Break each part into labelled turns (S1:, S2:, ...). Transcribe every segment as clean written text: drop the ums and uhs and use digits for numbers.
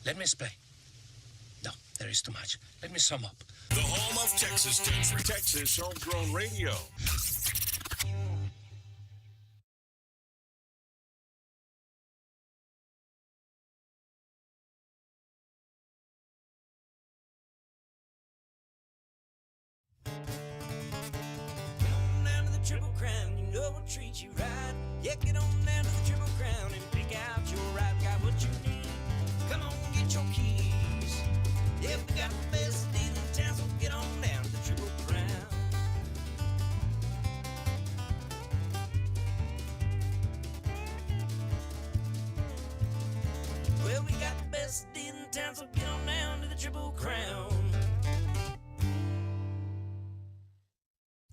S1: Let me explain. No, there is too much. Let me sum up.
S2: The home of Texas country. Texas homegrown radio.
S3: Triple Crown, you know we'll treat you right. Yeah, get on down to the Triple Crown and pick out your right. Got what you need. Come on, get your keys. Yeah, we got the best deal in town, so get on down to the Triple Crown. Well, we got the best deal in town, so get on down to the Triple Crown.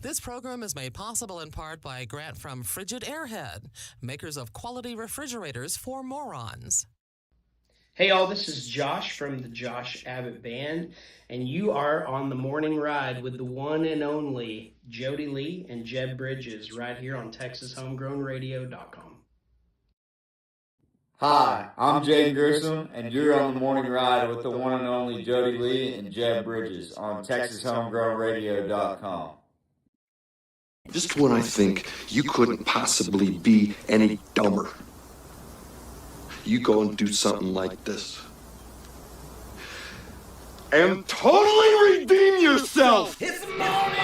S4: This program is made possible in part by a grant from Frigid Airhead, makers of quality refrigerators for morons.
S5: Hey all, this is Josh from the Josh Abbott Band, and you are on the morning ride with the one and only Jody Lee and Jeb Bridges right here on TexasHomegrownRadio.com.
S6: Hi, I'm Jaden Grissom, and you're on the morning ride with the one and only Jody Lee and Jeb Bridges on TexasHomegrownRadio.com.
S7: Just when I think you couldn't possibly be any dumber, you go and do something like this. And totally redeem yourself!
S3: It's the morning ride!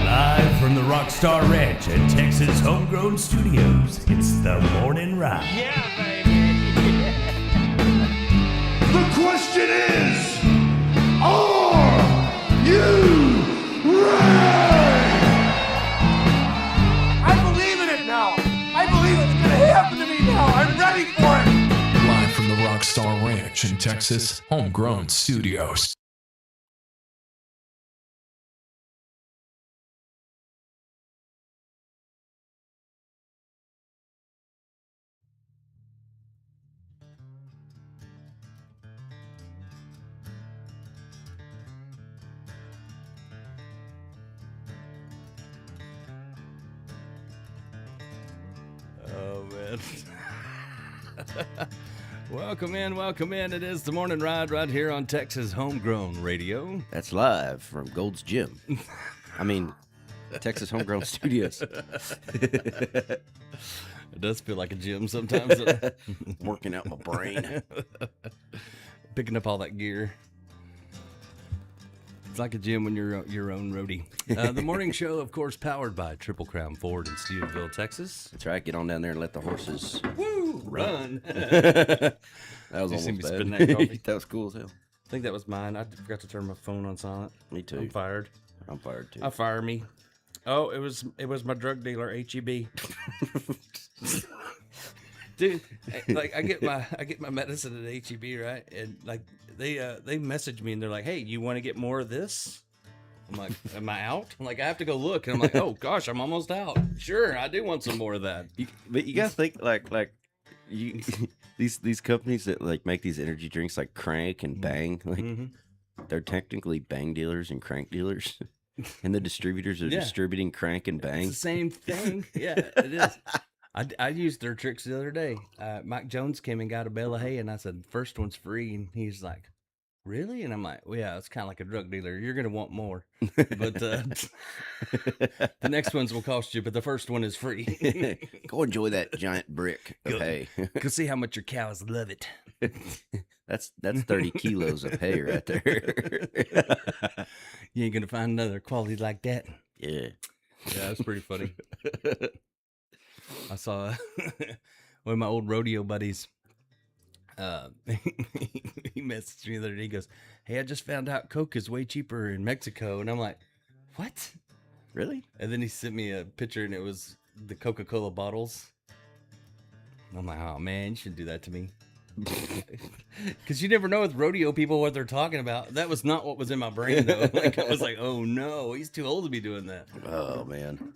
S8: Live from the Rockstar Ranch at Texas Homegrown Studios, it's the morning ride.
S3: Yeah, baby!
S7: The question is, are you ready? I believe in it now. I believe it's going to happen to me now. I'm ready for it.
S9: Live from the Rockstar Ranch in Texas Homegrown Studios.
S10: Oh, man. Welcome in. It is the morning ride right here on Texas Homegrown Radio.
S11: That's live from Gold's Gym. I mean, Texas Homegrown Studios.
S10: It does feel like a gym sometimes.
S11: Working out my brain.
S10: Picking up all that gear. It's like a gym when you're your own roadie. The morning show, of course, powered by Triple Crown Ford in Steubenville, Texas.
S11: That's right. Get on down there and let the horses
S10: run.
S11: That was
S10: You see
S11: almost
S10: me
S11: bad.
S10: spitting that coffee?
S11: That was cool as hell.
S10: I think that was mine. I forgot to turn my phone on silent.
S11: Me too.
S10: I'm fired.
S11: I'm fired too.
S10: Fire me. Oh, it was my drug dealer, HEB. Dude, like I get my medicine at HEB, right? And like they message me and they're like, "Hey, you want to get more of this?" I'm like, "Am I out?" I'm like, "I have to go look." And I'm like, "Oh gosh, I'm almost out." Sure, I do want some more of that.
S11: But you gotta think like you these companies that like make these energy drinks like Crank and Bang, like they're technically Bang dealers and Crank dealers. And the distributors are distributing Crank and Bang.
S10: It's the same thing. Yeah, it is. I used their tricks the other day. Mike Jones came and got a bale of hay, and I said, "First one's free." And he's like, "Really?" And I'm like, "Well, yeah, it's kind of like a drug dealer. You're going to want more. But the next ones will cost you, but the first one is free."
S11: Go enjoy that giant brick of hay.
S10: Go see how much your cows love it.
S11: That's 30 kilos of hay right there.
S10: You ain't going to find another quality like that.
S11: Yeah.
S10: Yeah, that's pretty funny. I saw one of my old rodeo buddies. He messaged me the other day. He goes, "Hey, I just found out Coke is way cheaper in Mexico." And I'm like, "What?
S11: Really?"
S10: And then he sent me a picture, and it was the Coca-Cola bottles. And I'm like, "Oh, man, you shouldn't do that to me." Because you never know with rodeo people what they're talking about. That was not what was in my brain, though. Like, I was like, "Oh, no, he's too old to be doing that."
S11: Oh, man.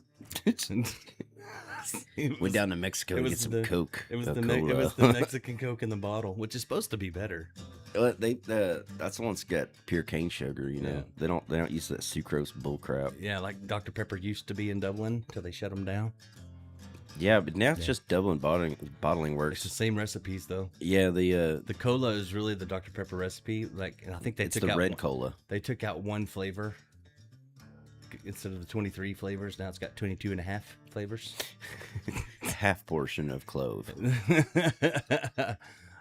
S11: Went down to Mexico to get some Coke.
S10: It was the Mexican Coke in the bottle, which is supposed to be better.
S11: That's the one's got pure cane sugar. You know, they don't use that sucrose bull crap.
S10: Yeah, like Dr. Pepper used to be in Dublin till they shut them down.
S11: Yeah, but now it's just Dublin bottling works.
S10: It's the same recipes though.
S11: Yeah, the
S10: cola is really the Dr. Pepper recipe. Like, and I think they
S11: it's
S10: took
S11: the
S10: out
S11: red cola.
S10: They took out one flavor instead of the 23 flavors. Now it's got 22 and a half flavors.
S11: Half portion of clove.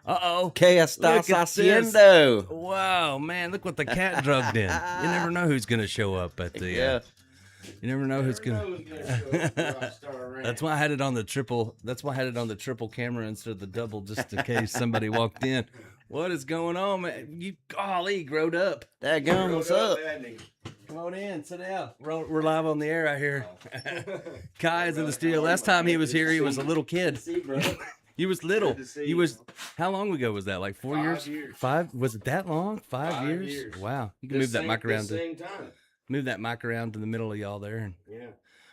S10: Uh-oh.
S11: Que estás haciendo?
S10: Wow, man, look what the cat drugged in. You never know who's going to show up at the...
S11: Yeah.
S10: You never know who's going to... That's why I had it on the triple... That's why I had it on the triple camera instead of the double, just in case somebody walked in. What is going on, man? You, golly, growed up.
S11: Daggone, what's up?
S10: Come on in, sit down. We're live on the air out here. Kai is in the studio. Last time he was here, he was a little kid. He was little. He was. How long ago was that? Like 4 years? 5? Was it that long? 5 years? Wow. You can move that mic around. Move that mic around to the middle of y'all there.
S12: Yeah.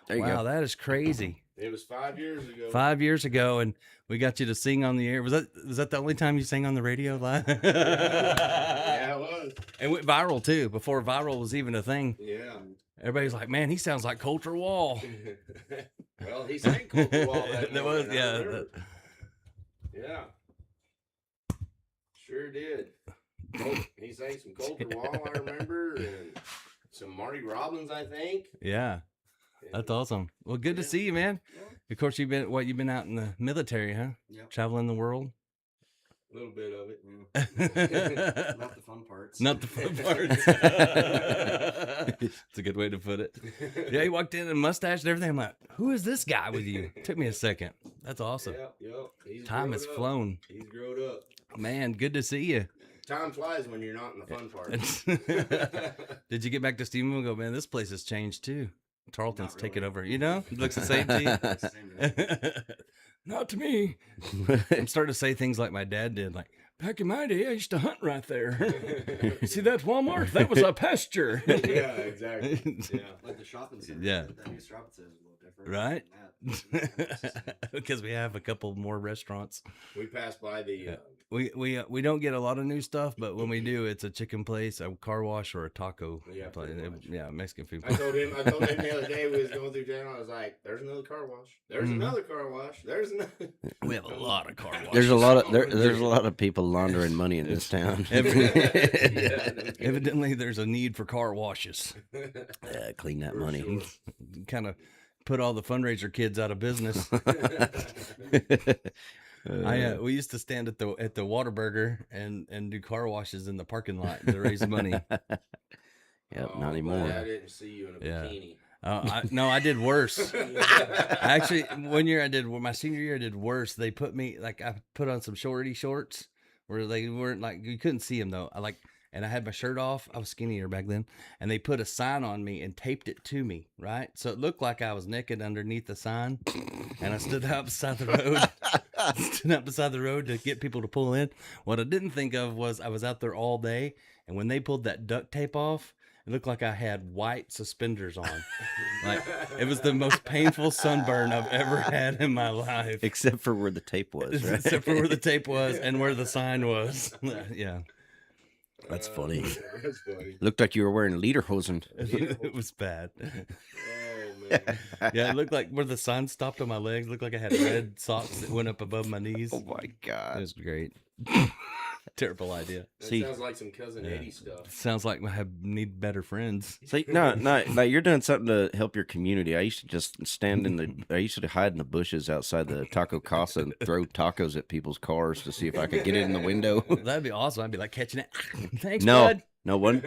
S11: There you go.
S10: Wow, that is crazy.
S12: It was 5 years ago.
S10: 5 years ago, and we got you to sing on the air. Was that the only time you sang on the radio live?
S12: Yeah, it was.
S10: And went viral too. Before viral was even a thing.
S12: Yeah.
S10: Everybody's like, "Man, he sounds like Coulter Wall."
S12: Well, he sang Coulter Wall that
S10: That
S12: morning,
S10: was,
S12: I
S10: yeah.
S12: remember. Yeah. Sure did. He sang some Coulter Wall, I remember, and some Marty Robbins, I think.
S10: Yeah. That's awesome. Well, good to see you, man. Of course, you've been out in the military, huh?
S12: Yeah.
S10: Traveling the world.
S12: A little bit of it. Yeah.
S13: Not the fun parts.
S10: Not the fun parts. It's a good way to put it. Yeah, he walked in and mustache and everything. I'm like, who is this guy with you? Took me a second. That's awesome.
S12: Yep.
S10: Time has flown.
S12: He's grown up.
S10: Man, good to see you.
S12: Time flies when you're not in the fun parts.
S10: Did you get back to Stephenville and go, man, this place has changed too? Tarleton's taking over. You know? It looks the same to you. Not to me. I'm starting to say things like my dad did, like, back in my day, I used to hunt right there. See that Walmart? That was a pasture.
S12: Yeah, exactly. Yeah.
S13: Like the shopping center.
S10: Yeah.
S13: That new shopping center is a little different.
S10: Right? Because we have a couple more restaurants.
S12: We passed by the...
S10: We don't get a lot of new stuff, but when we do, it's a chicken place, a car wash, or a taco place. Yeah, Mexican food.
S12: I told him the other day we was going through town. I was like, "There's another car wash. There's another car wash. There's another."
S10: We have a lot of car washes.
S11: There's a lot of people laundering money in this town.
S10: Evidently, there's a need for car washes.
S11: Clean that money.
S12: Sure.
S10: Kind of put all the fundraiser kids out of business. We used to stand at the Whataburger and do car washes in the parking lot to raise money.
S11: Yep, not anymore.
S12: I didn't see you in a bikini.
S10: No, I did worse. Actually, one year my senior year I did worse. They put me, like, I put on some shorts where they weren't, like, you couldn't see them though. And I had my shirt off. I was skinnier back then. And they put a sign on me and taped it to me, right? So it looked like I was naked underneath the sign. And I stood out beside the road. To get people to pull in. What I didn't think of was I was out there all day. And when they pulled that duct tape off, it looked like I had white suspenders on. Like, it was the most painful sunburn I've ever had in my life.
S11: Except for where the tape was, right?
S10: Except for where the tape was and where the sign was. Yeah.
S11: That's funny.
S12: That's funny.
S11: Looked like you were wearing lederhosen.
S10: It was bad.
S12: Oh man.
S10: Yeah, it looked like where the sign stopped on my legs. It looked like I had red socks that went up above my knees.
S11: Oh my God.
S10: It was great. Terrible idea.
S12: That sounds like some Cousin Eddie stuff.
S10: Sounds like I need better friends.
S11: See, no, you're doing something to help your community. I used to just I used to hide in the bushes outside the taco casa and throw tacos at people's cars to see if I could get it in the window.
S10: That'd be awesome. I'd be like catching it. Thanks,
S11: No,
S10: bud.
S11: no, one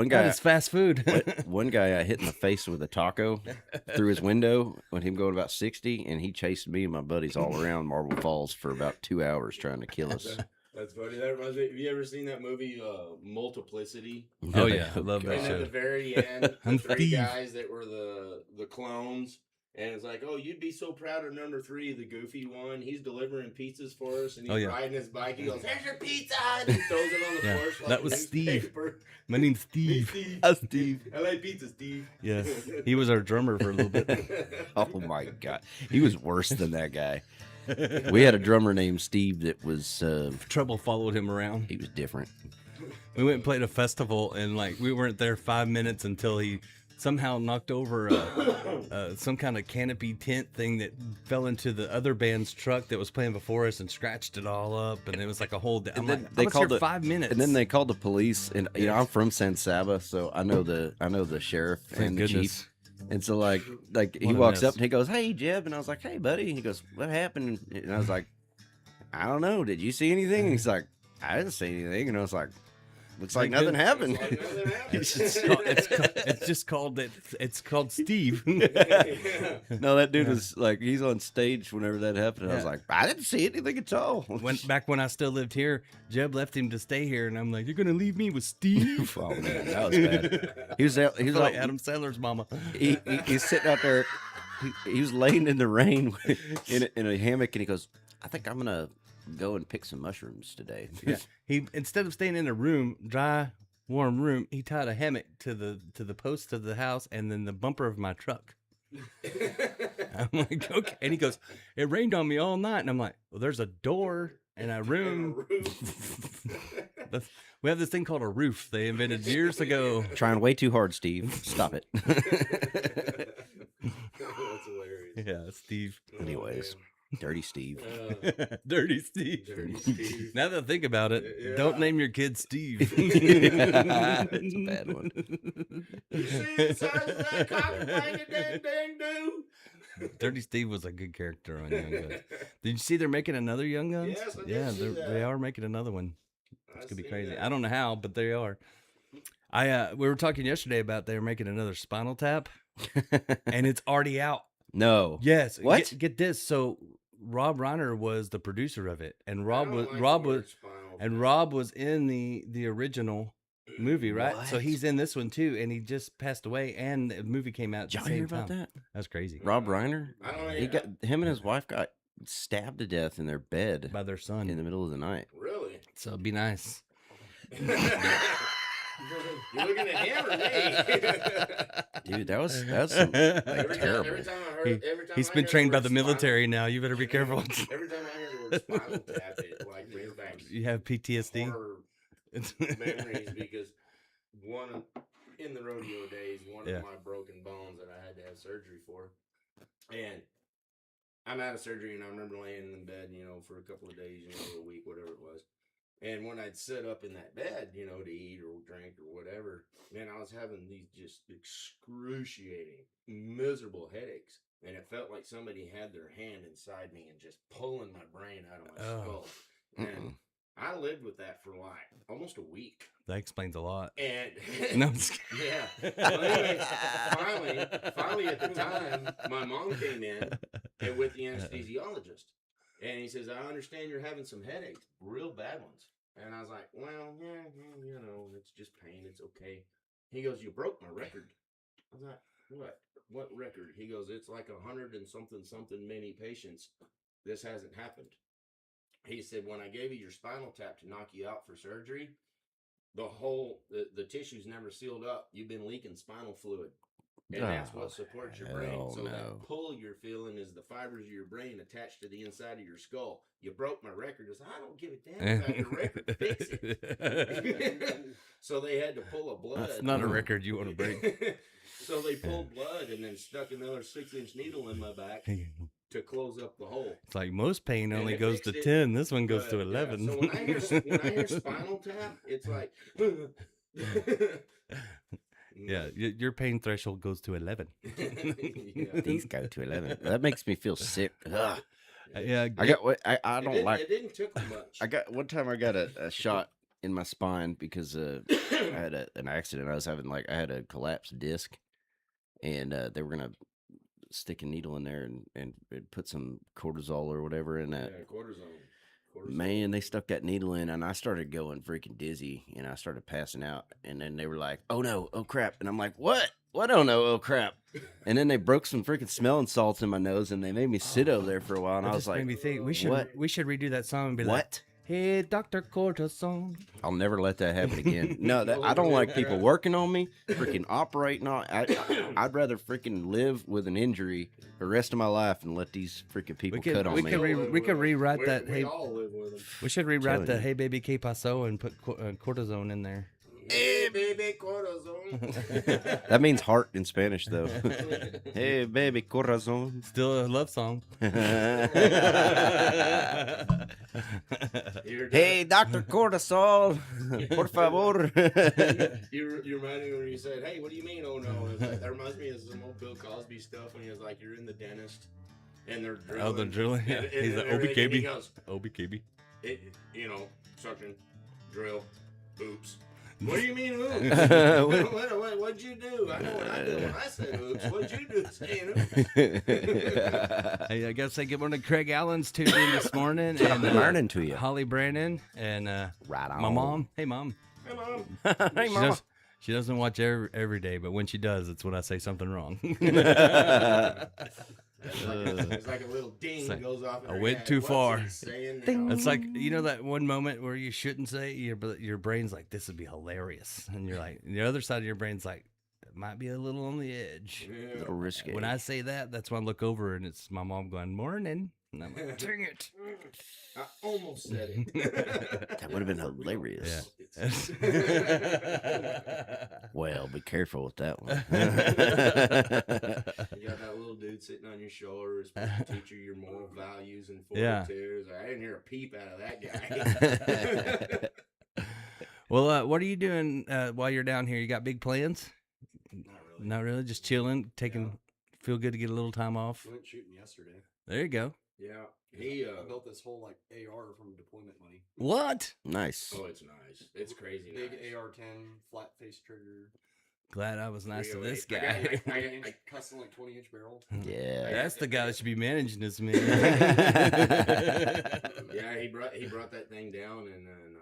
S11: guy.
S10: That is fast food.
S11: One guy I hit in the face with a taco through his window when he was going about 60, and he chased me and my buddies all around Marble Falls for about 2 hours trying to kill us.
S12: That's funny. That reminds me. Have you ever seen that movie, Multiplicity?
S10: Oh yeah, I love that
S12: And
S10: show.
S12: at the very end, the three guys that were the clones, and it's like, oh, you'd be so proud of number 3, the goofy one. He's delivering pizzas for us, and he's riding his bike. He goes, "Here's your pizza!" and he throws it on the floor. Like
S10: that was Steve. My name's Steve.
S12: Steve. I like pizza, Steve.
S10: Yes, he was our drummer for a little bit.
S11: Oh my God, he was worse than that guy. We had a drummer named Steve that was
S10: trouble followed him around.
S11: He was different.
S10: We went and played a festival, and like we weren't there 5 minutes until he somehow knocked over some kind of canopy tent thing that fell into the other band's truck that was playing before us and scratched it all up. And it was like a whole day. I'm like,
S11: they
S10: I was here
S11: called
S10: 5 minutes.
S11: And then they called the police. And I'm from San Saba, so I know the sheriff and the chief. And so like he walks up and he goes, "Hey, Jeb," and I was like, "Hey, buddy." And he goes, "What happened?" And I was like, "I don't know. Did you see anything?" And he's like, "I didn't see anything." And I was like, "Looks like nothing happened."
S10: It's just called Steve.
S11: No, that dude was like, he's on stage whenever that happened. And I was like, I didn't see anything at all.
S10: Back when I still lived here, Jeb left him to stay here, and I'm like, "You're gonna leave me with Steve?"
S11: Oh man, that was bad. He was
S10: like Adam Sandler's mama.
S11: He's sitting out there. He was laying in the rain in a hammock, and he goes, "I think I'm gonna go and pick some mushrooms today."
S10: Yeah. He, instead of staying in a room, dry, warm room, he tied a hammock to the post of the house and then the bumper of my truck. I'm like, okay. And he goes, "It rained on me all night." And I'm like, "Well, there's a door and a room." We have this thing called a roof they invented years ago.
S11: Trying way too hard, Steve. Stop it.
S12: That's hilarious.
S10: Yeah, Steve.
S11: Anyways. Dirty Steve.
S10: Dirty Steve.
S12: Dirty Steve.
S10: Now that I think about it, don't name your kid Steve.
S11: That's a bad one.
S12: You see the size of that cocker blanket, dang do?
S10: Dirty Steve was a good character on Young Guns. Did you see they're making another Young Guns?
S12: Yes, I did see that.
S10: They are making another one. It's gonna be crazy.
S12: That.
S10: I don't know how, but they are. We were talking yesterday about they were making another Spinal Tap, and it's already out.
S11: No.
S10: Yes.
S11: What?
S10: Get this. So Rob Reiner was the producer of it, and Rob was in the original movie, right?
S11: What?
S10: So he's in this one too, and he just passed away, and the movie came out. At
S11: Did
S10: the
S11: y'all
S10: same
S11: hear about
S10: time.
S11: that?
S10: That's crazy.
S11: Rob Reiner?
S12: I don't know.
S11: He got him and his wife got stabbed to death in their bed
S10: by their son
S11: in the middle of the night.
S12: Really?
S10: So it'd be nice.
S12: You're looking at him or me?
S11: Dude, that was some, like, terrible.
S12: Every time I heard,
S10: He's been trained by the military now. You better be careful.
S12: Every time I hear the word Spinal Tap, it like brings back.
S10: You have PTSD.
S12: Memories because in the rodeo days, one of my broken bones that I had to have surgery for, and I'm out of surgery, and I remember laying in bed, for a couple of days, a week, whatever it was. And when I'd sit up in that bed, to eat or drink or whatever, man, I was having these just excruciating, miserable headaches. And it felt like somebody had their hand inside me and just pulling my brain out of my skull. And I lived with that for like almost a week.
S10: That explains a lot.
S12: And
S10: no, I'm just kidding.
S12: yeah. Well, anyway, finally at the time, my mom came in and with the anesthesiologist. And he says, "I understand you're having some headaches, real bad ones." And I was like, "Well, yeah, it's just pain. It's okay." He goes, "You broke my record." I was like, "What? What record?" He goes, "It's like 100 and something many patients. This hasn't happened." He said, "When I gave you your spinal tap to knock you out for surgery, the tissues never sealed up. You've been leaking spinal fluid. And that's what supports your brain. So that pull you're feeling is the fibers of your brain attached to the inside of your skull. You broke my record." I said, "I don't give a damn about your record. Fix it." So they had to pull a blood.
S10: That's not a record you want to break.
S12: So they pulled blood and then stuck another 6-inch needle in my back to close up the hole.
S10: It's like most pain only goes to 10. This one goes to 11.
S12: Yeah. So when I hear Spinal Tap, it's like...
S10: Yeah, your pain threshold goes to 11.
S12: Yeah.
S11: These go to 11. That makes me feel sick. Ugh.
S10: Yeah,
S11: I don't like.
S12: It didn't took much.
S11: One time I got a shot in my spine because I had an accident. I had a collapsed disc, and they were gonna stick a needle in there and put some cortisol or whatever in that.
S12: Yeah, cortisone.
S11: Man, they stuck that needle in, and I started going freaking dizzy, and I started passing out. And then they were like, "Oh no, oh crap!" And I'm like, "What? What? Oh no, oh crap!" And then they broke some freaking smelling salts in my nose, and they made me sit over there for a while. And I was like,
S10: made me think we should redo that song and be
S11: what?
S10: Like, "Hey, Dr. Cortisone."
S11: I'll never let that happen again. No, I don't like people working on me, freaking operating on. I'd rather freaking live with an injury the rest of my life and let these freaking people cut on me.
S10: We could rewrite that.
S12: We all live with them.
S10: We should rewrite the "Hey Baby, que paso" and put cortisone in there.
S11: Hey
S12: Hey, baby, corazon.
S11: That means heart in Spanish, though. Hey, baby, corazon.
S10: Still a love song.
S11: Hey, Dr. Cortisol, por favor.
S12: You reminded me when you said, "Hey, what do you mean? Oh no!" It's like, that reminds me of some old Bill Cosby stuff when he was like, "You're in the dentist, and they're drilling."
S10: Oh, they're drilling. Yeah. He's like
S12: everything, and he
S10: OBKB.
S12: goes,
S10: OBKB.
S12: Suction, drill, oops. What do you mean oops? What'd you do? I know what I did when I said oops. What'd you do saying oops?
S10: Hey, I guess I get one of Craig Allen's tuned in this morning.
S11: Good morning to you.
S10: Holly Brandon and
S11: right on.
S10: my mom. Hey, Mom.
S12: Hey, Mom.
S11: Hey, Mom.
S10: She doesn't watch every day, but when she does, it's when I say something wrong.
S12: It's like a little ding
S10: like,
S12: goes off. In
S10: I
S12: her
S10: went
S12: head.
S10: too
S12: What's
S10: far.
S12: he saying now?
S10: It's like, you know, that one moment where you shouldn't say it, your brain's like, this would be hilarious. And you're like, the other side of your brain's like, it might be a little on the edge.
S12: Yeah.
S11: A little risky.
S10: When I say that, that's when I look over and it's my mom going, morning. And I'm like, dang it.
S12: I almost said it.
S11: That would have been hilarious.
S10: Yeah.
S11: Well, be careful with that one.
S12: You got that little dude sitting on your shoulder, supposed to teach you your moral values and
S10: Yeah.
S12: fortitudes. I didn't hear a peep out of that guy.
S10: Well, what are you doing while you're down here? You got big plans?
S13: Not really.
S10: Not really. Just chilling, feel good to get a little time off.
S13: We went shooting yesterday.
S10: There you go.
S12: Yeah,
S13: I built this whole like AR from deployment money.
S10: What?
S11: Nice.
S12: Oh, it's nice. It's crazy.
S13: Big
S12: nice.
S13: AR-10 flat face trigger.
S10: Glad I was nice to this
S12: 308.
S10: guy.
S13: Custom like 20-inch barrel.
S11: Yeah.
S10: That's the guy that should be managing this, man.
S12: Yeah, he brought that thing down, and then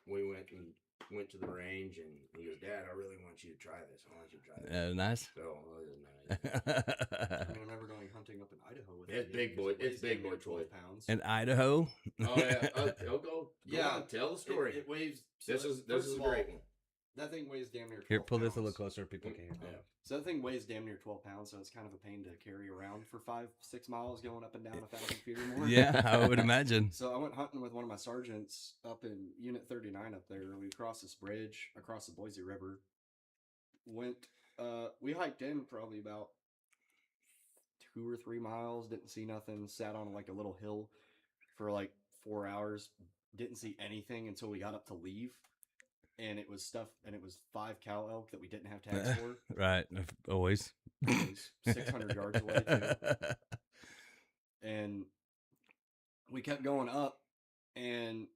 S12: we went to the range, and he goes, "Dad, I really want you to try this. I want you to try this."
S10: Nice.
S12: So it was nice.
S13: I remember going hunting up in Idaho with
S12: It's
S13: it.
S12: big boy. It's big boy
S13: 12
S12: toy.
S13: pounds.
S10: In Idaho?
S12: Oh yeah. Go
S13: Yeah.
S12: on, tell the story.
S13: It weighs. So
S12: This is
S13: first
S12: a
S13: of all,
S12: great one.
S13: That thing weighs damn near 12
S10: Here, pull this a
S13: pounds.
S10: little closer. People can hear.
S12: Yeah.
S13: So that thing weighs damn near 12 pounds, so it's kind of a pain to carry around for 5-6 miles going up and down 1,000 feet or more.
S10: Yeah, I would imagine.
S13: So I went hunting with one of my sergeants up in Unit 39 up there. We crossed this bridge across the Boise River. We hiked in probably about 2 or 3 miles. Didn't see nothing. Sat on like a little hill for like 4 hours. Didn't see anything until we got up to leave. And it was 5 cow elk that we didn't have tags for.
S10: Right. Always.
S13: It was 600 yards away too. And we kept going up, and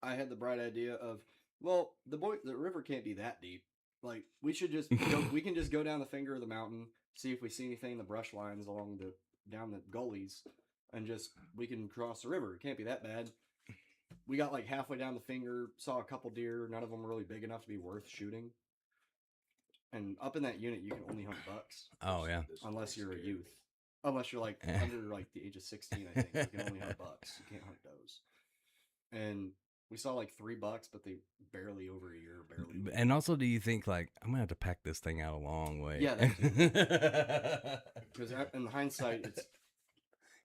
S13: I had the bright idea of, well, the river can't be that deep. Like, we should just we can just go down the finger of the mountain, see if we see anything in the brush lines down the gullies, and we can cross the river. It can't be that bad. We got like halfway down the finger, saw a couple deer. None of them were really big enough to be worth shooting. And up in that unit, you can only hunt bucks.
S10: Oh, yeah.
S13: Unless you're a youth. Unless you're like under like the age of 16, I think. You can only hunt bucks. You can't hunt does. And we saw like 3 bucks, but they barely over a year, barely.
S10: And also, do you think, like, I'm going to have to pack this thing out a long way?
S13: Yeah, because in hindsight, it's...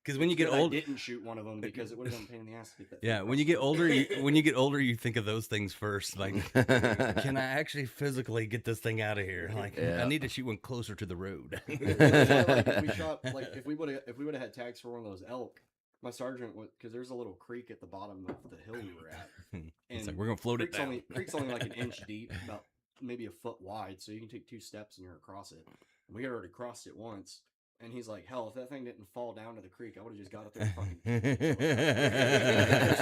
S10: Because when you get old,
S13: I didn't shoot one of them because it would have been a pain in the ass to get that.
S10: Yeah, when you get older, you think of those things first. Like, can I actually physically get this thing out of here? Like, I need to shoot one closer to the road.
S13: Like, we shot like if we would have had tags for one of those elk, my sergeant would, because there's a little creek at the bottom of the hill we were at, and
S10: it's like, we're gonna float it down.
S13: Creek's only like an inch deep, about maybe a foot wide, so you can take 2 steps and you're across it. And we had already crossed it once. And he's like, hell, if that thing didn't fall down to the creek, I would have just got up there and fucking...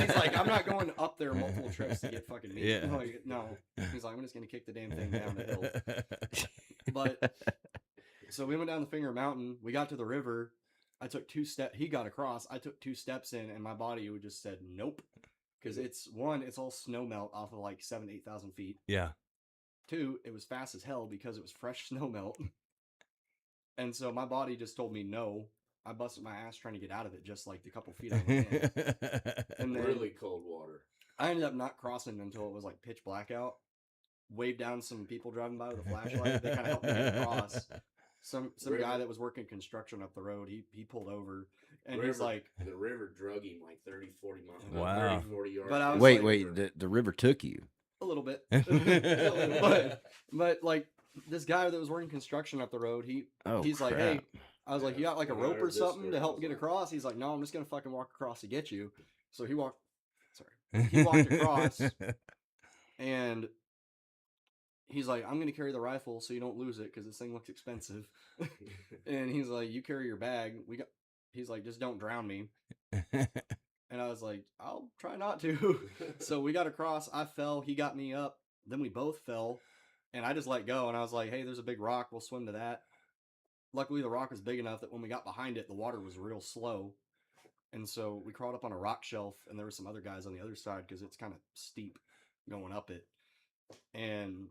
S13: He's like, I'm not going up there multiple trips to get fucking meat.
S10: Yeah.
S13: Like, no. He's like, I'm just going to kick the damn thing down the hill. But, so we went down the Finger Mountain. We got to the river. I took 2 steps. He got across. I took 2 steps in, and my body would just said, nope. Because it's all snow melt off of like 8,000 feet.
S10: Yeah.
S13: 2, it was fast as hell because it was fresh snow melt. And so my body just told me no. I busted my ass trying to get out of it just like the couple feet I went in. And then
S12: Really cold water.
S13: I ended up not crossing until it was like pitch black out. Waved down some people driving by with a flashlight. They kind of helped me get across. Some guy that was working construction up the road, he pulled over. And he's like...
S12: The river drug him like 30, 40 miles.
S10: Wow.
S12: 30, 40 yards.
S13: But I was
S11: Wait, the river took you.
S13: A little little bit. but like this guy that was working construction up the road, he's like, hey, I was like, you got like a rope or something to help get across? He's like, no, I'm just gonna fucking walk across to get you. So he walked across, and he's like, I'm gonna carry the rifle so you don't lose it because this thing looks expensive. And he's like, you carry your bag. He's like, just don't drown me. And I was like, I'll try not to. So we got across. I fell. He got me up. Then we both fell. And I just let go. And I was like, hey, there's a big rock. We'll swim to that. Luckily, the rock was big enough that when we got behind it, the water was real slow. And so we crawled up on a rock shelf. And there were some other guys on the other side because it's kind of steep going up it. And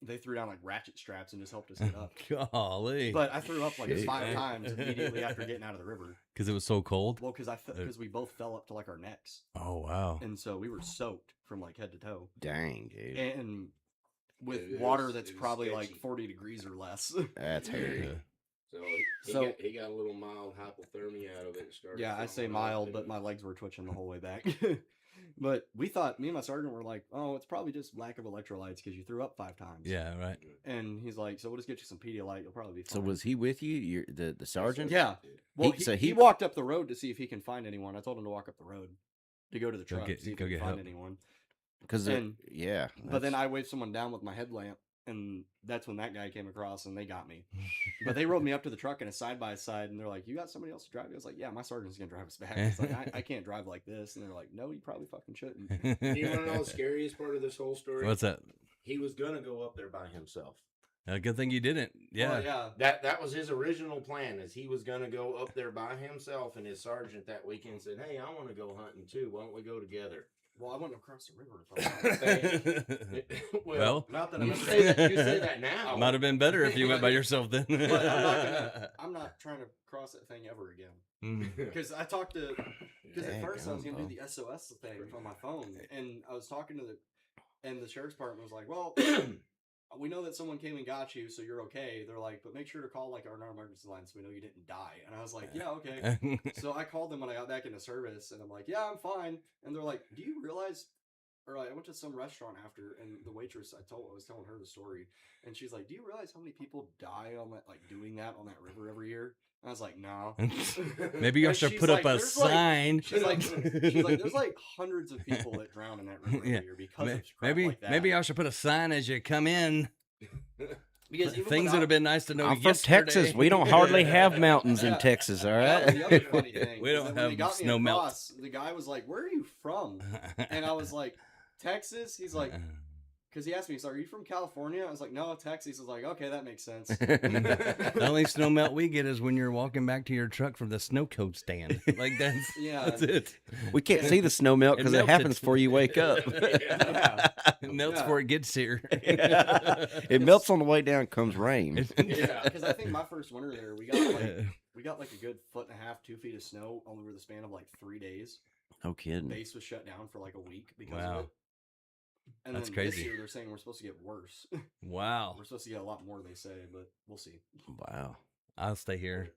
S13: they threw down like ratchet straps and just helped us get up.
S10: Golly.
S13: But I threw up like 5 times immediately after getting out of the river.
S10: Because it was so cold?
S13: Well, because we both fell up to like our necks.
S10: Oh, wow.
S13: And so we were soaked from like head to toe.
S11: Dang, dude.
S13: And with water that's probably like 40 degrees or less.
S11: That's hairy.
S12: So he got a little mild hypothermia out of it.
S13: Yeah, I say mild, but my legs were twitching the whole way back. But we thought, me and my sergeant were like, oh, it's probably just lack of electrolytes because you threw up 5 times.
S10: Yeah, right.
S13: And he's like, so we'll just get you some Pedialyte. You'll probably be fine.
S11: So was he with you, the sergeant?
S13: Yeah. Well, he walked up the road to see if he can find anyone. I told him to walk up the road to go to the truck to see if he can find anyone. But then I waved someone down with my headlamp, and that's when that guy came across, and they got me. But they rode me up to the truck in a side-by-side, and they're like, you got somebody else to drive? I was like, yeah, my sergeant's going to drive us back. It's like, I can't drive like this. And they're like, no, you probably fucking shouldn't.
S12: You want to know the scariest part of this whole story?
S10: What's that?
S12: He was going to go up there by himself.
S10: Good thing you didn't. Yeah.
S13: Oh, yeah.
S12: That was his original plan, is he was going to go up there by himself, and his sergeant that weekend said, hey, I want to go hunting too. Why don't we go together?
S13: Well, I wouldn't have crossed the river if I was
S10: well,
S13: not that
S12: you say that now.
S10: Might have been better if you went by yourself then.
S13: But I'm not trying to cross that thing ever again. Because I talked to, because at first I was going to do the SOS thing on my phone, and I was talking to the sheriff's department was like, well, we know that someone came and got you, so you're okay. They're like, but make sure to call like our emergency line so we know you didn't die. And I was like, yeah, okay. So I called them when I got back into service, and I'm like, yeah, I'm fine. And they're like, do you realize? Or I went to some restaurant after, and the waitress I was telling her the story, and she's like, do you realize how many people die on that, like doing that on that river every year? And I was like, no.
S10: Maybe you should put up a sign.
S13: She's like, there's like hundreds of people that drown in that river every year because of crap like that.
S10: Maybe I should put a sign as you come in.
S13: Because
S10: things would have been nice to know.
S11: I'm from Texas. We don't hardly have mountains in Texas. All right.
S13: The other funny thing
S10: we don't have snow melt.
S13: The guy was like, "Where are you from?" And I was like, "Texas." He's like, because he asked me, "So are you from California?" I was like, "No, Texas." I was like, "Okay, that makes sense."
S10: The only snow melt we get is when you're walking back to your truck from the snow cone stand. Like that's it.
S11: We can't see the snow melt because it happens before you wake up.
S10: It melts before it gets here.
S11: It melts on the way down. Comes rain.
S13: Yeah, because I think my first winter there, we got like a good 1.5 feet, 2 feet of snow over the span of like 3 days.
S11: No kidding.
S13: Base was shut down for like a week because of it. And
S10: that's
S13: then
S10: crazy.
S13: This year they're saying we're supposed to get worse.
S10: Wow.
S13: We're supposed to get a lot more, they say, but we'll see.
S11: Wow.
S10: I'll stay here.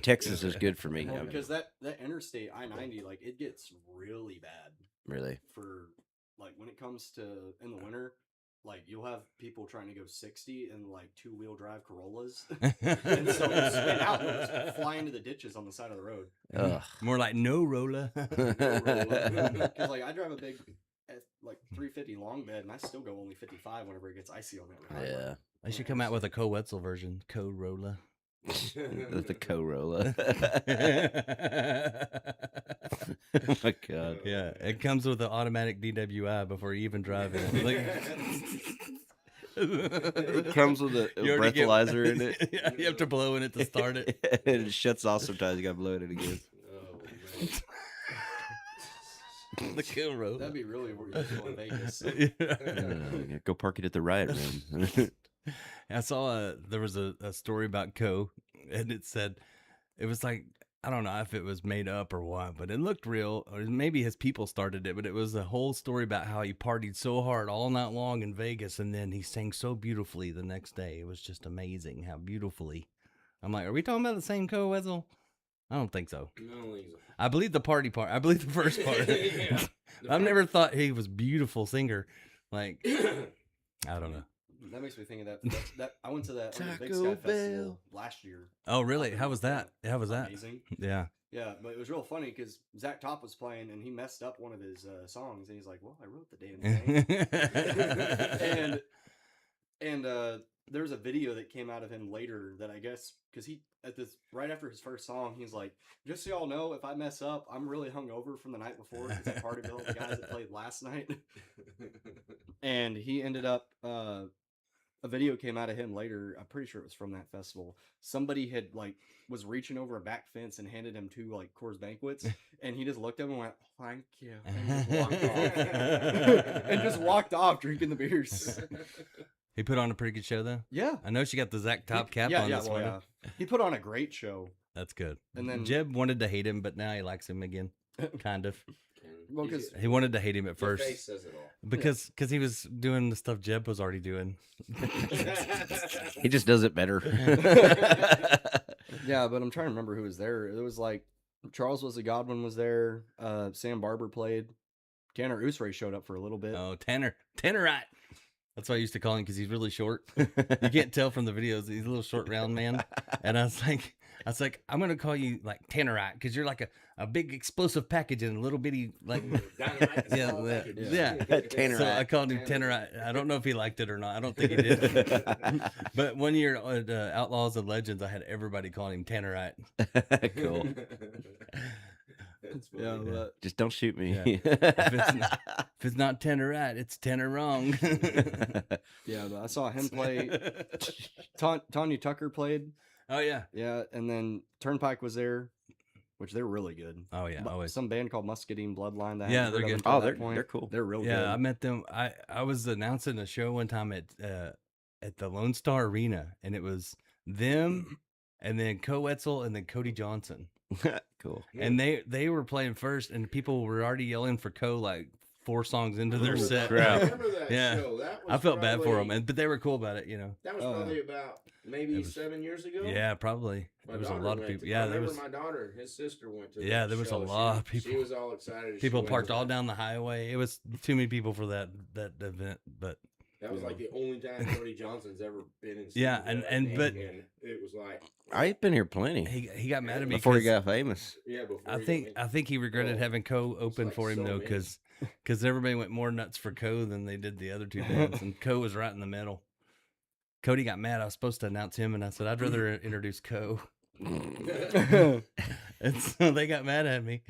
S11: Texas is good for me.
S13: Well, because that interstate I-90, like it gets really bad.
S11: Really?
S13: For like when it comes to in the winter, like you'll have people trying to go 60 in like 2-wheel drive Corollas, and so they'll spin out and they'll just fly into the ditches on the side of the road.
S10: More like no roller.
S13: Because like I drive a big like 350 long bed, and I still go only 55 whenever it gets icy on that road.
S11: Yeah.
S10: They should come out with a Co-Wetzel version. Co-Rolla.
S11: The Co-Rolla. Oh my God.
S10: Yeah, it comes with an automatic DWI before you even drive it. Like,
S11: it comes with a breathalyzer in it.
S10: Yeah, you have to blow in it to start it.
S11: And it shuts off sometimes. You got to blow in it again.
S12: Oh, man.
S10: The kill road.
S13: That'd be really weird to go in Vegas.
S11: Go park it at the riot room.
S10: I saw there was a story about Co, and it said it was like, I don't know if it was made up or what, but it looked real, or maybe his people started it, but it was a whole story about how he partied so hard all night long in Vegas, and then he sang so beautifully the next day. It was just amazing how beautifully. I'm like, are we talking about the same Co-Wetzel? I don't think so.
S12: I don't think so.
S10: I believe the party part. I believe the first part.
S12: Yeah.
S10: I've never thought he was a beautiful singer. Like, I don't know.
S13: That makes me think of that I went to that Big Sky Festival last year.
S10: Oh, really? How was that? How was that?
S13: Amazing.
S10: Yeah.
S13: Yeah, but it was real funny because Zach Top was playing and he messed up one of his songs and he's like, "Well, I wrote the damn thing." and there was a video that came out of him later that I guess because he right after his first song he's like, "Just so y'all know, if I mess up, I'm really hungover from the night before because I partied with all the guys that played last night." And he ended up. A video came out of him later. I'm pretty sure it was from that festival. Somebody had was reaching over a back fence and handed him 2 Coors Banquets, and he just looked at him and went, "Thank you," and just walked off. And just walked off drinking the beers.
S10: He put on a pretty good show though.
S13: Yeah,
S10: I know she got the Zach Top cap on this one.
S13: Yeah. He put on a great show.
S10: That's good.
S13: And then
S10: Jeb wanted to hate him, but now he likes him again, kind of.
S13: Well, because
S10: he wanted to hate him at first,
S12: face says it all.
S10: because he was doing the stuff Jeb was already doing.
S11: He just does it better.
S13: Yeah, but I'm trying to remember who was there. It was Charles Was a Godwin was there. Sam Barber played. Tanner Usray showed up for a little bit.
S10: Oh, Tannerite. That's what I used to call him because he's really short. You can't tell from the videos. He's a little short, round man. And I was like, I'm gonna call you Tannerite because you're like a big explosive package and a little bitty Tannerite. So I called him Tannerite. I don't know if he liked it or not. I don't think he did. But one year at Outlaws and Legends, I had everybody calling him Tannerite.
S11: Cool.
S13: Yeah, but
S11: just don't shoot me.
S10: Yeah. If it's not tenor right, it's tenor wrong.
S13: Yeah, but I saw him play. Tanya Tucker played.
S10: Oh yeah,
S13: yeah, and then Turnpike was there, which they're really good.
S10: Oh yeah, always.
S13: Some band called Muscadine Bloodline. That
S10: yeah, they're good.
S11: Oh, they're cool.
S13: They're real good.
S10: Yeah, I met them. I was announcing a show one time at the Lone Star Arena, and it was them, and then Wetzel, and then Cody Johnson.
S11: Cool.
S10: And they were playing first, and people were already yelling for 4 songs into their set.
S12: I remember that
S10: yeah,
S12: show. That was
S10: I felt bad for them, but they were cool about it,
S12: That was probably about maybe 7 years ago.
S10: Yeah, probably. There was a lot of people. Yeah, there was.
S12: My daughter, his sister went to.
S10: Yeah, there was a lot of people.
S12: She was all excited.
S10: People parked all down the highway. It was too many people for that event, but.
S12: That was the only time Cody Johnson's ever been in.
S10: Yeah, and
S12: it was
S11: I've been here plenty.
S10: He got mad at me
S11: before he got famous.
S12: Yeah, before.
S10: I think he regretted having Co open for him though, because everybody went more nuts for Co than they did the other 2 bands, and Co was right in the middle. Cody got mad. I was supposed to announce him, and I said I'd rather introduce Co. And so they got mad at me.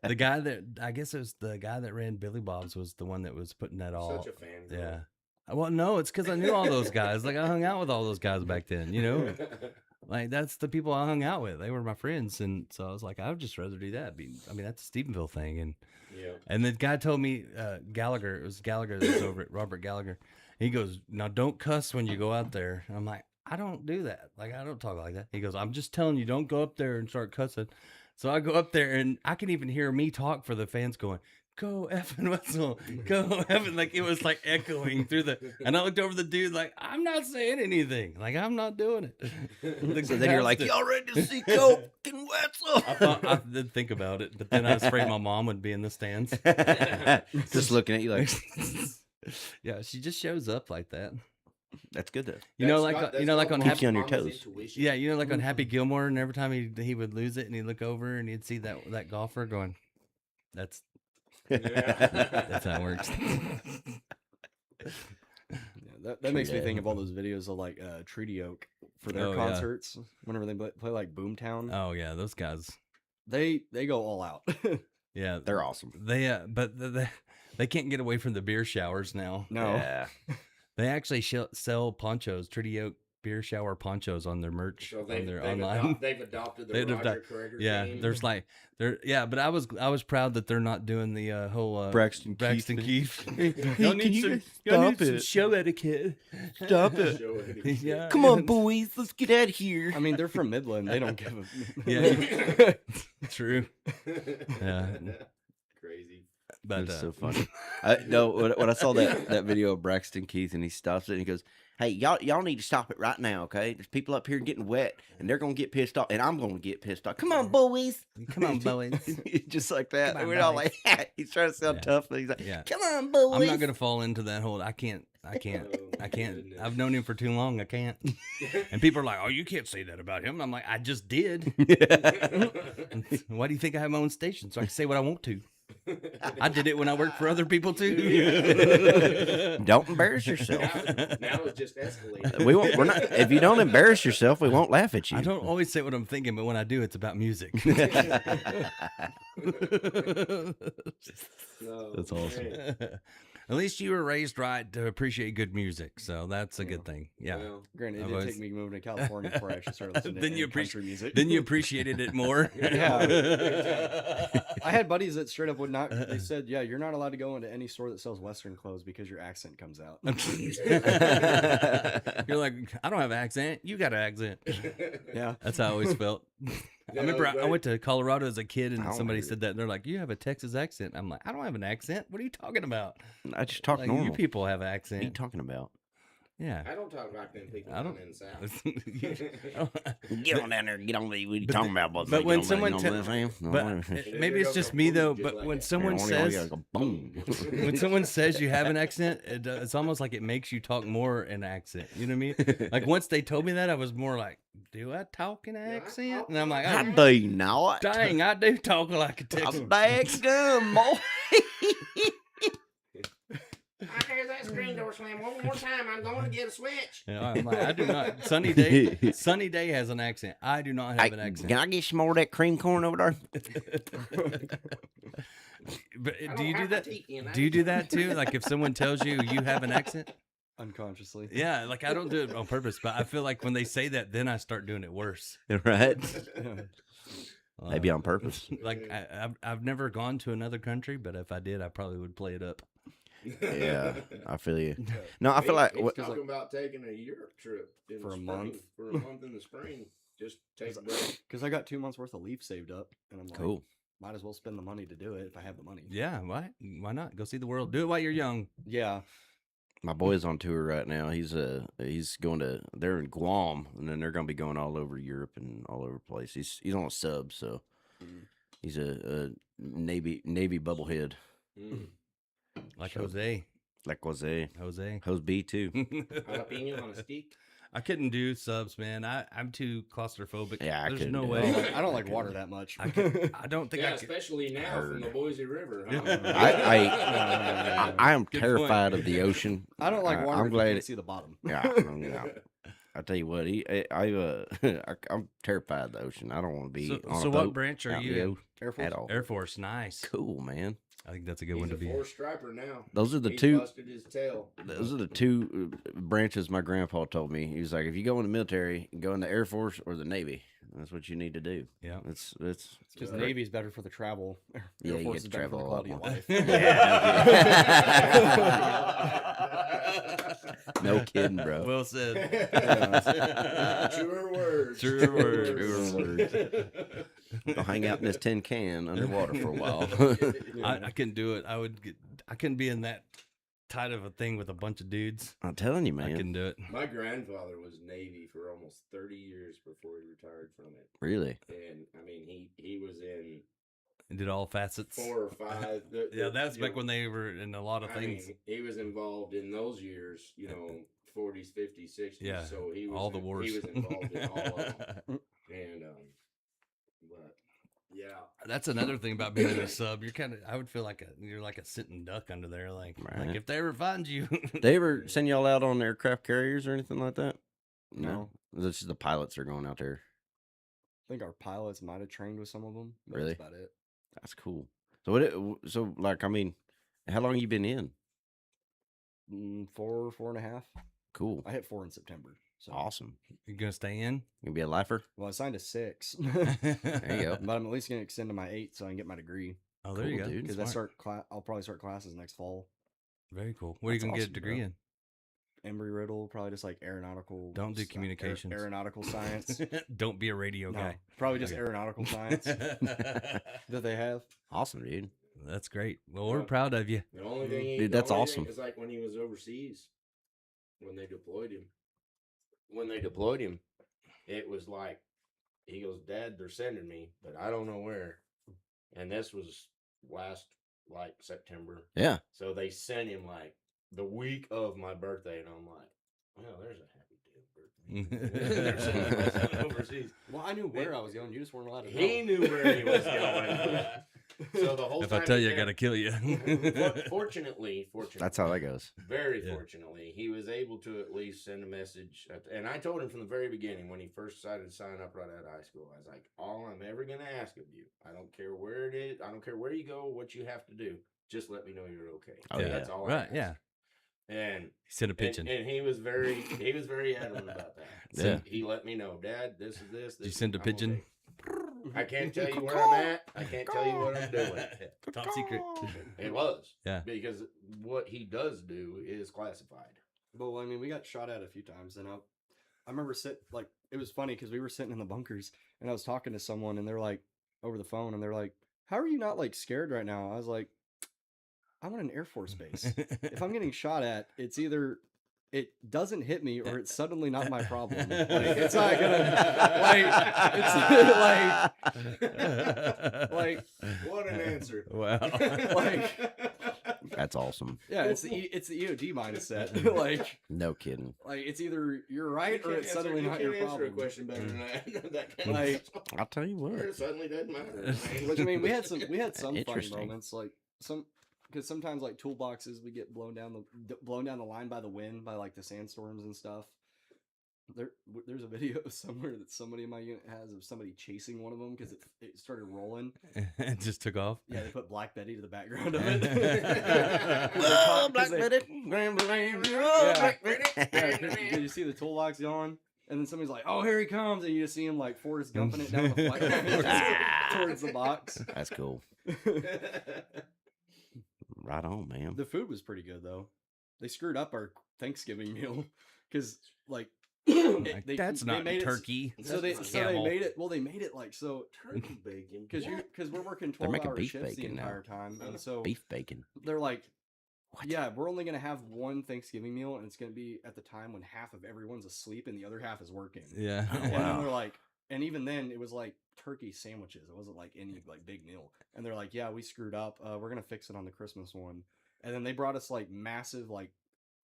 S10: The guy I guess it was the guy that ran Billy Bob's was the one that was putting that all.
S12: Such a fan.
S10: Yeah. Well, no, it's because I knew all those guys. I hung out with all those guys back then, that's the people I hung out with. They were my friends. And so I was like, I would just rather do that. That's a Stephenville thing. And the guy told me, Gallagher, it was Gallagher that was over at Robert Gallagher. He goes, now don't cuss when you go out there. And I'm like, I don't do that. I don't talk like that. He goes, I'm just telling you, don't go up there and start cussing. So I go up there and I can even hear me talk for the fans going, go effing Wetzel, go effing, it was echoing through and I looked over the dude I'm not saying anything, I'm not doing it.
S11: So then you're like, y'all ready to see Coke and Wetzel?
S10: I did think about it, but then I was afraid my mom would be in the stands.
S11: Just looking at you like,
S10: yeah, she just shows up like that.
S11: That's good though.
S10: On
S11: Happy on your toes.
S10: Yeah, on Happy Gilmore, and every time he would lose it and he'd look over and he'd see that golfer going, that's how it works.
S13: That makes me think of all those videos of Treaty Oak for their concerts. Whenever they play Boomtown.
S10: Oh yeah, those guys.
S13: They go all out.
S10: Yeah,
S11: they're awesome.
S10: But they can't get away from the beer showers now.
S13: No.
S11: Yeah.
S10: They actually sell ponchos, Treaty Oak beer shower ponchos on their merch
S12: so
S10: on their online.
S12: They've adopted the Roger Craig.
S10: Yeah,
S12: game.
S10: there's but I was proud that they're not doing the whole
S11: Braxton
S10: Keith.
S11: Y'all need some
S10: show etiquette.
S11: Stop it.
S10: Yeah.
S11: Come on, boys, let's get out of here.
S13: I mean, they're from Midland. They don't give a.
S10: Yeah, true. Yeah.
S12: Crazy.
S10: But
S11: That's so funny. No, when I saw that video of Braxton Keith and he stops it and he goes, "Hey, y'all need to stop it right now, okay? There's people up here getting wet and they're gonna get pissed off, and I'm gonna get pissed off. Come on, boys.
S10: Come on, boys."
S11: Just like that.
S10: Come on,
S11: We're all
S10: boys.
S11: like, he's trying to sound
S10: Yeah.
S11: tough, but he's like,
S10: Yeah.
S11: "Come on, boys."
S10: I'm not gonna fall into that whole. I can't. I've known him for too long. I can't. And people are like, "Oh, you can't say that about him." I'm like, I just did. Why do you think I have my own station so I can say what I want to? I did it when I worked for other people too.
S11: Don't embarrass yourself.
S12: Now it's just escalated.
S11: We're not. If you don't embarrass yourself, we won't laugh at you.
S10: I don't always say what I'm thinking, but when I do, it's about music.
S11: That's awesome.
S10: At least you were raised right to appreciate good music, so that's a good thing. Yeah.
S13: Well, granted, it did take me moving to California before I actually started listening
S10: Then
S13: to
S10: you
S13: country music.
S10: Then you appreciated it more.
S13: Yeah. I had buddies that straight up would not. They said, "Yeah, you're not allowed to go into any store that sells Western clothes because your accent comes out."
S10: You're like, I don't have an accent. You got an accent.
S13: Yeah,
S10: that's how I always felt. I remember I went to Colorado as a kid, and somebody said that, and they're like, "You have a Texas accent." I'm like, "I don't have an accent. What are you talking about?"
S11: I just talk
S10: like,
S11: normal.
S10: You people have an accent.
S11: What are you talking about?
S10: Yeah.
S12: I don't talk like them people
S10: I don't.
S12: in the South.
S11: Get on down there. Get on. What are you talking about? Boss?
S10: But when
S11: Get on
S10: someone,
S11: there,
S10: te-
S11: you know what I'm saying?
S10: but maybe it's just me though. But when someone says,
S11: boom,
S10: when someone says you have an accent, it's almost like it makes you talk more in accent. You know what I mean? Like once they told me that, I was more like, "Do I talk in an accent?" And I'm like,
S11: I do not.
S10: Dang, I do talk like a Texan.
S11: Bags gum, boy.
S12: I hear that screen door slam one more time. I'm going to get a switch.
S10: Yeah, I'm like, I do not. Sunny Day has an accent. I do not have an accent.
S11: Can I get some more of that cream corn over there?
S10: But do you do that? Do you do that too? Like if someone tells you you have an accent?
S13: Unconsciously.
S10: Yeah, like I don't do it on purpose, but I feel like when they say that, then I start doing it worse.
S11: Right? Maybe on purpose.
S10: Like I've never gone to another country, but if I did, I probably would play it up.
S11: Yeah, I feel you. No, I feel like
S12: he's talking about taking a Europe trip
S13: for a month.
S12: For a month in the spring, just take a break.
S13: Because I got 2 months worth of leave saved up, and I'm like,
S11: cool.
S13: Might as well spend the money to do it if I have the money.
S10: Yeah, why not? Go see the world. Do it while you're young.
S13: Yeah.
S11: My boy's on tour right now. He's going to. They're in Guam, and then they're going to be going all over Europe and all over the place. He's on a sub, so he's a Navy bubblehead.
S10: Like Jose.
S11: Like Jose.
S10: Jose
S11: B too.
S12: Jalapeno on a stick.
S10: I couldn't do subs, man. I'm too claustrophobic.
S11: Yeah,
S10: there's no
S11: do
S10: way.
S13: I don't like water that much.
S10: I don't think
S12: Yeah,
S10: I could.
S12: especially now from the Boise River. Huh?
S11: I am terrified of the ocean.
S13: I don't like water.
S11: I'm glad
S13: to see the bottom.
S11: Yeah, I tell you what, I'm terrified of the ocean. I don't want to be on a boat.
S10: So what branch are
S11: out in
S10: you
S11: the
S10: in?
S11: ocean
S13: Air Force.
S11: at all.
S10: Air Force, nice.
S11: Cool, man.
S10: I think that's a good
S12: He's
S10: one to
S12: a
S10: be.
S12: four-striper now.
S11: Those are the
S12: He's
S11: two.
S12: Busted his tail.
S11: Those are the two branches my grandpa told me. He was like, if you go in the military, go in the Air Force or the Navy. That's what you need to do.
S10: Yeah,
S11: it's
S13: because the Navy is better for the travel. Air
S11: you
S13: Force
S11: get
S13: is
S11: to
S13: better
S11: travel
S13: for the
S11: a lot
S13: quality of
S11: more.
S13: life.
S11: No kidding, bro.
S10: Well said.
S12: Truer words.
S10: Truer words.
S11: Truer words. I'll hang out in this tin can underwater for a while.
S10: I couldn't do it. I couldn't be in that tight of a thing with a bunch of dudes.
S11: I'm telling you, man.
S10: I couldn't do it.
S12: My grandfather was Navy for almost 30 years before he retired from it.
S11: Really?
S12: And I mean, he was in.
S10: Did all facets.
S12: 4 or 5.
S10: Yeah, that's back when they were in a lot of things.
S12: Mean, he was involved in those years, 40s, 50s, 60s.
S10: Yeah,
S12: so he was
S10: all the wars.
S12: He was involved in all of them. And but yeah,
S10: that's another thing about being in a sub. I would feel like you're like a sitting duck under there. Like if they ever find you,
S11: they ever send y'all out on aircraft carriers or anything like that? No, this is the pilots are going out there.
S13: I think our pilots might have trained with some of them. But
S11: Really?
S13: That's about it.
S11: That's cool. So how long you been in?
S13: 4.5.
S11: Cool.
S13: I hit 4 in September. So
S11: awesome.
S10: You gonna stay in?
S11: You gonna be a lifer?
S13: Well, I signed a 6.
S11: There you go.
S13: But I'm at least gonna extend to my 8 so I can get my degree.
S10: Oh, there you go.
S13: Because I'll probably start classes next fall.
S10: Very cool. What are you gonna get a degree in?
S13: Embry-Riddle, probably just like aeronautical.
S10: Don't do communications.
S13: Aeronautical science.
S10: Don't be a radio guy.
S13: Probably just aeronautical science that they have.
S11: Awesome, dude.
S10: That's great. Well, we're proud of you.
S12: The only thing,
S11: Dude, that's awesome.
S12: It's like when he was overseas, when they deployed him. It was like, he goes, Dad, they're sending me, but I don't know where. And this was last, like, September.
S11: Yeah.
S12: So they sent him, like, the week of my birthday, and I'm like, well, there's a happy day overseas.
S13: Well, I knew where I was going. You just weren't allowed to know.
S12: He knew where he was going. So the whole
S10: if
S12: time
S10: I tell you, I got to kill you.
S12: Fortunately,
S11: That's how that goes.
S12: Very fortunately, he was able to at least send a message. And I told him from the very beginning when he first decided to sign up right out of high school, I was like, all I'm ever going to ask of you, I don't care where it is, I don't care where you go, what you have to do, just let me know you're okay.
S10: Oh,
S12: That's all.
S10: Right, yeah.
S12: And
S10: he sent a pigeon.
S12: And he was very adamant about that.
S11: Yeah.
S12: He let me know, Dad, this is this.
S10: Did you send a pigeon?
S12: Okay. I can't tell you where I'm at. I can't tell you what I'm doing.
S10: Top secret.
S12: It was.
S10: Yeah.
S12: Because what he does do is classified.
S13: Well, I mean, we got shot at a few times, and I remember it was funny because we were sitting in the bunkers, and I was talking to someone, and they're like, over the phone, and they're like, how are you not, like, scared right now? I was like, I'm on an Air Force base. If I'm getting shot at, it's either it doesn't hit me or it's suddenly not my problem. Like, it's not gonna like
S12: what an answer.
S10: Wow.
S11: That's awesome.
S13: Yeah, it's the EOD mindset. Like,
S11: no kidding.
S13: Like, it's either you're right or it's suddenly not your problem.
S12: Answer a question better than that.
S13: Like,
S11: I'll tell you what.
S12: It suddenly doesn't matter.
S13: Which, I mean, we had some funny moments, like because sometimes, like, toolboxes we get blown down the line by the wind, by, like, the sandstorms and stuff. There's a video somewhere that somebody in my unit has of somebody chasing one of them because it started rolling.
S10: It just took off.
S13: Yeah, they put Black Betty to the background of it.
S11: Black Betty.
S13: Black Betty. Did you see the toolbox going? And then somebody's like, "Oh, here he comes!" And you just see him like Forrest Gumping it down the flight towards the box.
S11: That's cool. Right on, man.
S13: The food was pretty good though. They screwed up our Thanksgiving meal because like.
S10: That's not turkey.
S13: So they made it. Well, they made it like so
S12: turkey bacon
S13: because we're working 12-hour shifts the entire time, and so
S11: beef bacon.
S13: They're like, yeah, we're only gonna have one Thanksgiving meal, and it's gonna be at the time when half of everyone's asleep and the other half is working.
S10: Yeah,
S13: and then they're like, and even then it was like turkey sandwiches. It wasn't like any like big meal. And they're like, yeah, we screwed up. We're gonna fix it on the Christmas one. And then they brought us like massive like.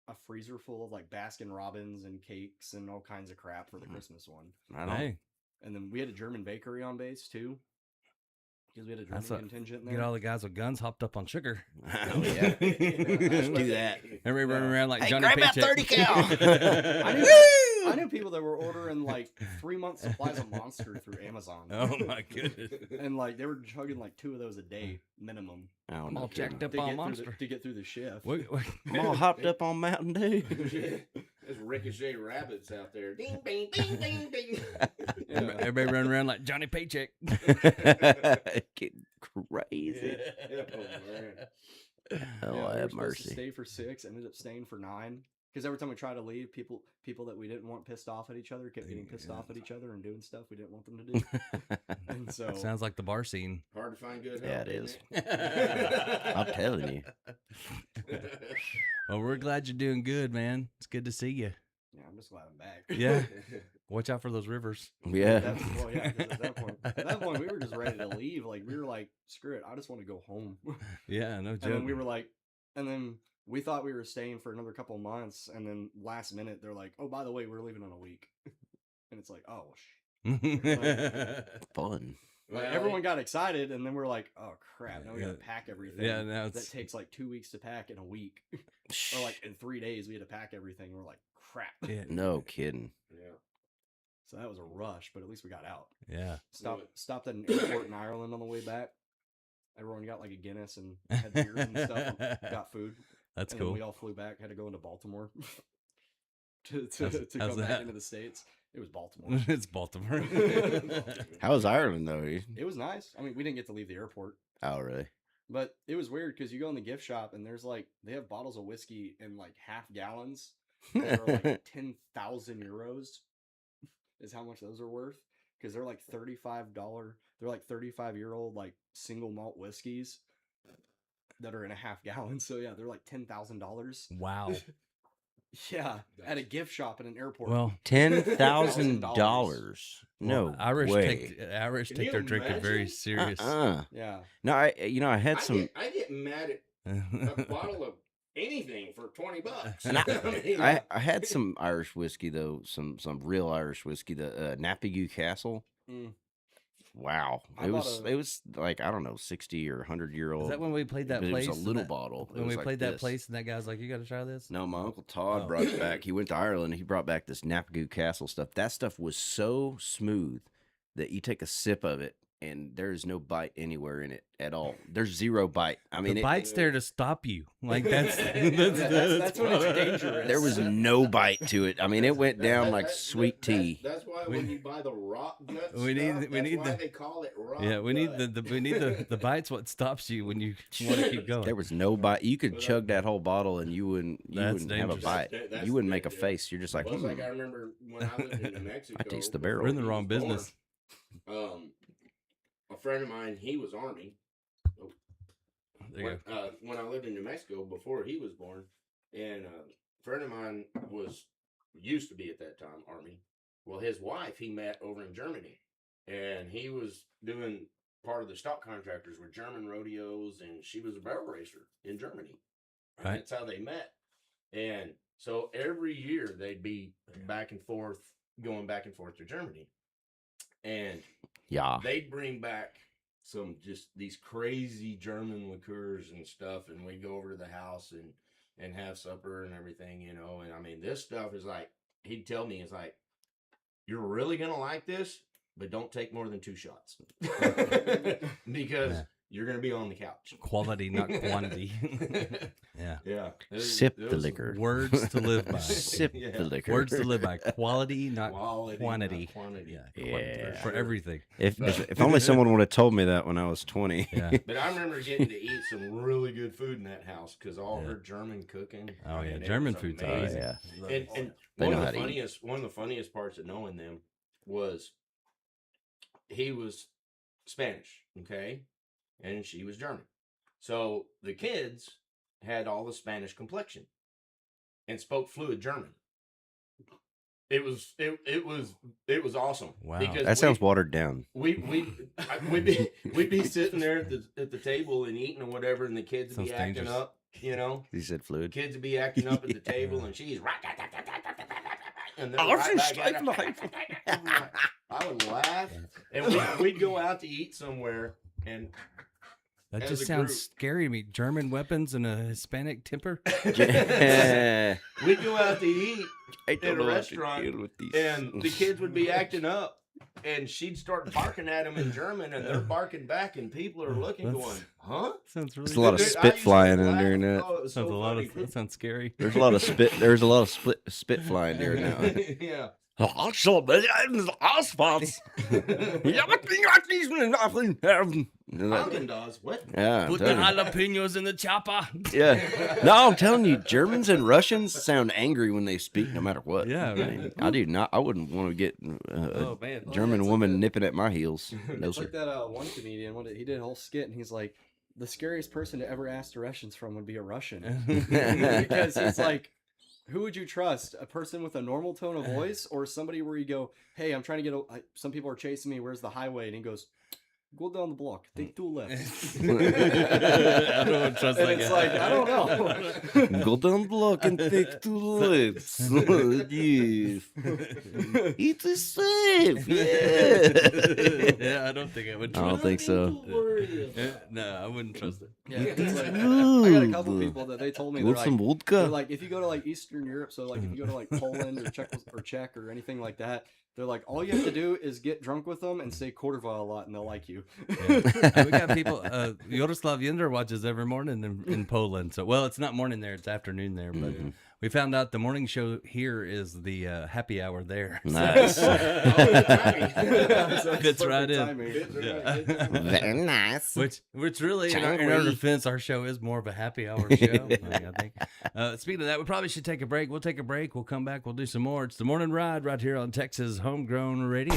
S13: A freezer full of like Baskin Robbins and cakes and all kinds of crap for the Christmas one.
S10: Hey.
S13: And then we had a German bakery on base too. Because we had a German contingent there.
S10: Get all the guys with guns hopped up on sugar.
S11: Oh, yeah. Let's do that.
S10: Everybody running around like
S11: hey,
S10: Johnny
S11: grab
S10: Paycheck.
S11: that 30 cal.
S13: I knew people that were ordering like 3 months supplies of Monster through Amazon.
S10: Oh my goodness.
S13: And like they were chugging like 2 of those a day minimum.
S10: I'm all jacked up on Monster.
S13: To get through the shift.
S11: I'm all hopped up on Mountain Dew.
S12: There's ricochet rabbits out there. Ding, ding, ding, ding, ding.
S10: Everybody running around like Johnny Paycheck.
S11: Getting crazy. Oh, I have mercy.
S13: To stay for 6, ended up staying for 9. Because every time we try to leave, people that we didn't want pissed off at each other kept getting pissed off at each other and doing stuff we didn't want them to do. And so
S10: sounds like the bar scene.
S12: Hard to find good help.
S11: Yeah, it is. I'm telling you.
S10: Well, we're glad you're doing good, man. It's good to see you.
S13: Yeah, I'm just glad I'm back.
S10: Yeah. Watch out for those rivers.
S11: Yeah.
S13: At that point, we were just ready to leave. Like, we were like, screw it. I just want to go home.
S10: Yeah, no joke.
S13: And then we were like, and then we thought we were staying for another couple of months. And then last minute, they're like, oh, by the way, we're leaving in a week. And it's like, oh,
S11: fun.
S13: Like, everyone got excited. And then we're like, oh, crap. Now we got to pack everything.
S10: Yeah, now
S13: that takes like 2 weeks to pack in a week. Or like in 3 days, we had to pack everything. We're like, crap.
S10: Yeah.
S11: No kidding.
S12: Yeah.
S13: So that was a rush, but at least we got out.
S10: Yeah.
S13: Stopped at an airport in Ireland on the way back. Everyone got like a Guinness and had beers and stuff. And got food.
S10: That's
S13: and
S10: cool.
S13: Then we all flew back. Had to go into Baltimore to come back into the States. It was Baltimore.
S10: It's Baltimore.
S11: How was Ireland though?
S13: It was nice. I mean, we didn't get to leave the airport.
S11: Oh, really?
S13: But it was weird because you go in the gift shop and there's like they have bottles of whiskey in like half gallons that are like 10,000 euros. Is how much those are worth because they're like $35. They're like 35-year-old like single malt whiskeys, that are in a half gallon. So yeah, they're like $10,000.
S10: Wow.
S13: Yeah, at a gift shop at an airport.
S10: Well,
S11: $10,000. No
S10: Well, Irish
S11: way.
S10: Irish
S12: Can
S10: take
S12: you
S10: their drinking very
S12: imagine?
S10: serious.
S13: Yeah.
S11: No, I had some.
S12: I get mad at a bottle of anything for $20.
S11: And
S12: I mean,
S11: I had some Irish whiskey though, some real Irish whiskey, the Napigu Castle.
S13: Mm.
S11: Wow, it was like, I don't know, 60 or 100-year-old.
S10: Is that when we played that
S11: It
S10: place?
S11: was a little bottle.
S10: When we played that place, and that guy was like, "You got to try this."
S11: No, my Uncle Todd brought it back. He went to Ireland. He brought back this Napigu Castle stuff. That stuff was so smooth that you take a sip of it, and there's no bite anywhere in it at all. There's zero bite. I mean,
S10: the bite's there to stop you. Like that's
S13: that's when it's dangerous.
S11: There was no bite to it. I mean, it went down like sweet tea.
S12: That's why when you buy the rock gut
S10: we need
S12: why they call it rock.
S10: Yeah, we need
S12: gut.
S10: the bite's what stops you when you want to keep going.
S11: There was no bite. You could chug that whole bottle and you wouldn't have a
S10: dangerous.
S11: bite. You wouldn't make a face. You're just like,
S12: Well, it's like I remember when I lived in New Mexico.
S11: I taste the barrel.
S10: We're in the wrong business.
S12: A friend of mine, he was Army. When I lived in New Mexico before he was born, and a friend of mine used to be at that time Army. Well, his wife he met over in Germany, and he was doing part of the stock contractors with German rodeos, and she was a barrel racer in Germany. And
S10: Right.
S12: that's how they met. And so every year they'd be back and forth, going back and forth to Germany. And
S11: yeah,
S12: they'd bring back some just these crazy German liqueurs and stuff, and we'd go over to the house and have supper and everything, you know. And I mean, this stuff is like, he'd tell me, it's like, you're really gonna like this, but don't take more than 2 shots because you're gonna be on the couch.
S10: Quality, not quantity. Yeah.
S11: Sip the liquor.
S10: Words to live by.
S11: Sip the liquor.
S10: Words to live by. Quality, not quantity.
S12: Not quantity.
S10: Yeah. For everything.
S11: If only someone would have told me that when I was 20.
S10: Yeah.
S12: But I remember getting to eat some really good food in that house because all her German cooking.
S10: Oh,
S12: I
S10: yeah.
S12: mean, it
S10: German
S12: was
S10: food's
S12: amazing.
S10: amazing.
S12: And
S11: They
S12: one
S11: know
S12: of
S11: how
S12: the
S11: to eat.
S12: funniest parts of knowing them was he was Spanish, okay, and she was German. So the kids had all the Spanish complexion and spoke fluid German. It was awesome.
S10: Wow.
S12: Because
S11: That sounds watered down.
S12: we'd be sitting there at the table and eating or whatever, and the kids would be
S10: Sounds
S12: acting
S10: dangerous.
S12: up, you know.
S11: He said fluid.
S12: Kids would be acting up at the table, and she's and
S11: Oh,
S12: right
S11: she's
S12: back at her. I would laugh, and we'd go out to eat somewhere, and
S10: That
S12: as
S10: just
S12: a
S10: sounds
S12: group-
S10: scary to me. German weapons and a Hispanic temper.
S12: we'd go out to eat
S11: I
S12: at
S11: don't
S12: a
S11: know how to
S12: restaurant,
S11: deal with these.
S12: and the kids would be acting up, and she'd start barking at them in German, and they're barking back, and people are looking, going, "Huh?"
S10: Sounds really.
S11: There's a lot of
S12: Dude, I
S11: spit
S12: used to
S11: flying in
S12: laugh.
S11: during that.
S12: Oh, it was
S10: Sounds
S12: so
S10: a lot
S12: funny.
S10: of. That sounds scary.
S11: There's a lot of spit. There's a lot of spit flying there now.
S12: Yeah. Haagen-Dazs, what?
S11: Yeah, I'm
S10: Put the
S11: telling you.
S10: jalapenos in the chopper.
S11: Yeah. No, I'm telling you, Germans and Russians sound angry when they speak, no matter what.
S10: Yeah,
S11: I mean, I do not. I wouldn't want to get a
S10: Oh, man.
S11: German woman nipping at my heels. No,
S13: It's
S11: sir.
S13: like that one comedian. He did a whole skit, and he's like, the scariest person to ever ask directions from would be a Russian, because it's like, who would you trust? A person with a normal tone of voice, or somebody where you go, "Hey, I'm trying to get. Some people are chasing me. Where's the highway?" And he goes, "Go down the block. Take 2 lefts."
S10: I don't trust
S13: And
S10: that
S13: it's
S10: guy.
S13: like, I don't know.
S11: Go down the block and take 2 lefts. Yes. It is safe. Yeah.
S10: Yeah, I don't think I would.
S11: I don't think so.
S10: No, I wouldn't trust it.
S13: Yeah, it's like, I got a couple people that they told me
S11: Want some
S13: they're
S11: vodka?
S13: like, if you go to like Eastern Europe, so like if you go to like Poland or Czech or anything like that, they're like, all you have to do is get drunk with them and say Korva a lot, and they'll like you.
S10: Yeah. We got people. Yaroslav Yender watches every morning in Poland. So, well, it's not morning there; it's afternoon there. But we found out the morning show here is the happy hour there.
S11: Nice.
S10: Fits right in.
S13: Timing.
S11: Very nice.
S10: Which really, in our defense, our show is more of a happy hour show. I think. Speaking of that, we probably should take a break. We'll take a break. We'll come back. We'll do some more. It's the morning ride right here on Texas Homegrown Radio.